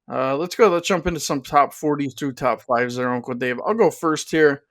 Let's go. Let's jump into some top 40s through top fives there, Uncle Dave. I'll go first here.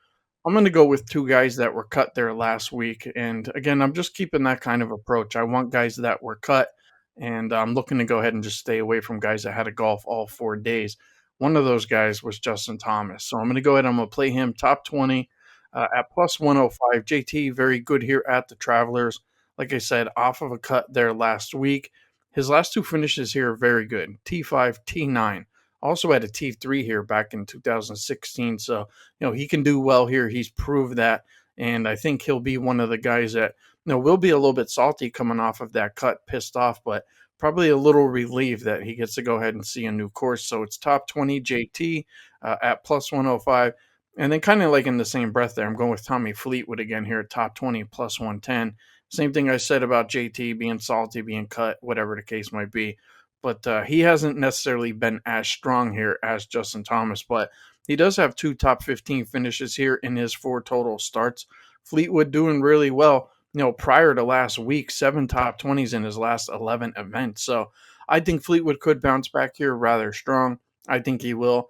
I'm going to go with two guys that were cut there last week. And again, I'm just keeping that kind of approach. I want guys that were cut, and I'm looking to go ahead and just stay away from guys that had to golf all 4 days. One of those guys was Justin Thomas. So I'm going to go ahead. I'm going to play him top 20 at plus 105. JT, very good here at the Travelers. Like I said, off of a cut there last week. His last two finishes here are very good, T5, T9. Also had a T3 here back in 2016. So, he can do well here. He's proved that. And I think he'll be one of the guys that, will be a little bit salty coming off of that cut, pissed off, but probably a little relieved that he gets to go ahead and see a new course. So it's top 20 JT at plus 105. And then kind of like in the same breath there, I'm going with Tommy Fleetwood again here at top 20 plus 110. Same thing I said about JT being salty, being cut, whatever the case might be. But he hasn't necessarily been as strong here as Justin Thomas, but he does have two top 15 finishes here in his four total starts. Fleetwood doing really well, prior to last week, 7 top 20s in his last 11 events. So I think Fleetwood could bounce back here rather strong. I think he will.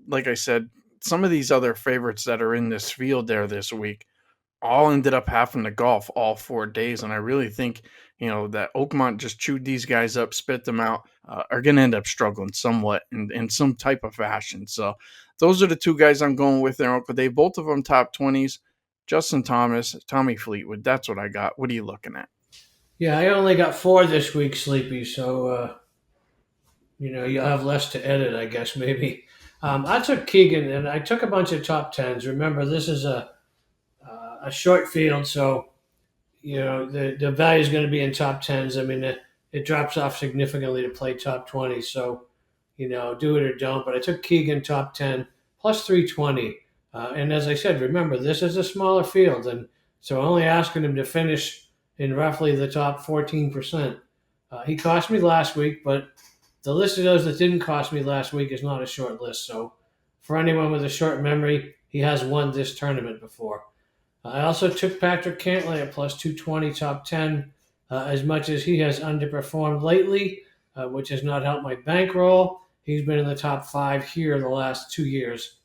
Like I said, some of these other favorites that are in this field there this week all ended up having to golf all 4 days. And I really think, that Oakmont just chewed these guys up, spit them out, are going to end up struggling somewhat in some type of fashion. So those are the two guys I'm going with there, Uncle Dave. Both of them top 20s. Justin Thomas, Tommy Fleetwood. That's what I got. What are you looking at? Yeah, I only got 4 this week, Sleepy. So you'll have less to edit, I guess maybe. I took Keegan and I took a bunch of top tens. Remember, this is a short field, so the value is going to be in top tens. I mean, it drops off significantly to play top 20. So do it or don't. But I took Keegan top 10 plus 320. And as I said, remember, this is a smaller field. And so only asking him to finish in roughly the top 14%. He cost me last week, but the list of those that didn't cost me last week is not a short list. So for anyone with a short memory, he has won this tournament before. I also took Patrick Cantlay at plus 220 top 10. As much as he has underperformed lately, which has not helped my bankroll, he's been in the top 5 here the last 2 years.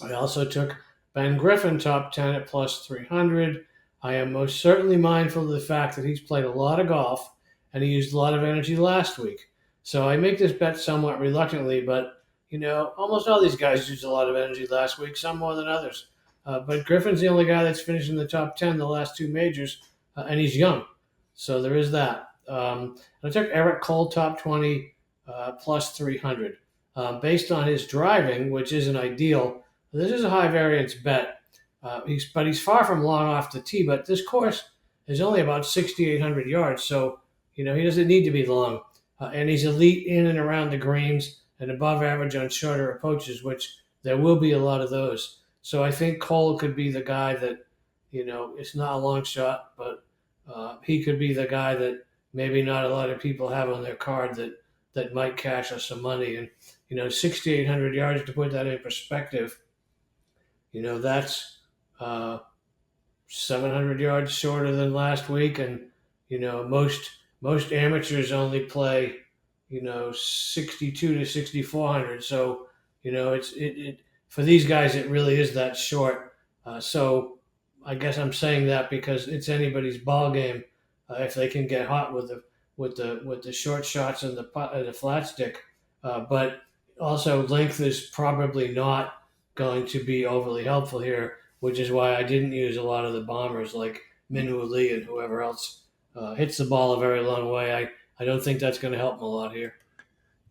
I also took Ben Griffin top 10 at plus 300. I am most certainly mindful of the fact that he's played a lot of golf and he used a lot of energy last week. So I make this bet somewhat reluctantly, but almost all these guys used a lot of energy last week, some more than others. But Griffin's the only guy that's finished in the top 10 the last 2 majors, and he's young. So there is that. I took Eric Cole top 20 plus 300. Based on his driving, which isn't ideal, this is a high variance bet. He's far from long off the tee, but this course is only about 6,800 yards, so he doesn't need to be long. And he's elite in and around the greens and above average on shorter approaches, which there will be a lot of those. So I think Cole could be the guy that, it's not a long shot, but he could be the guy that maybe not a lot of people have on their card that might cash us some money. And 6,800 yards, to put that in perspective, that's 700 yards shorter than last week, and most amateurs only play 62 to 6,400. So it for these guys it really is that short. So I guess I'm saying that because it's anybody's ball game if they can get hot with the short shots and the flat stick. But also length is probably not going to be overly helpful here, which is why I didn't use a lot of the bombers like Minwoo Lee and whoever else hits the ball a very long way. I don't think that's going to help him a lot here.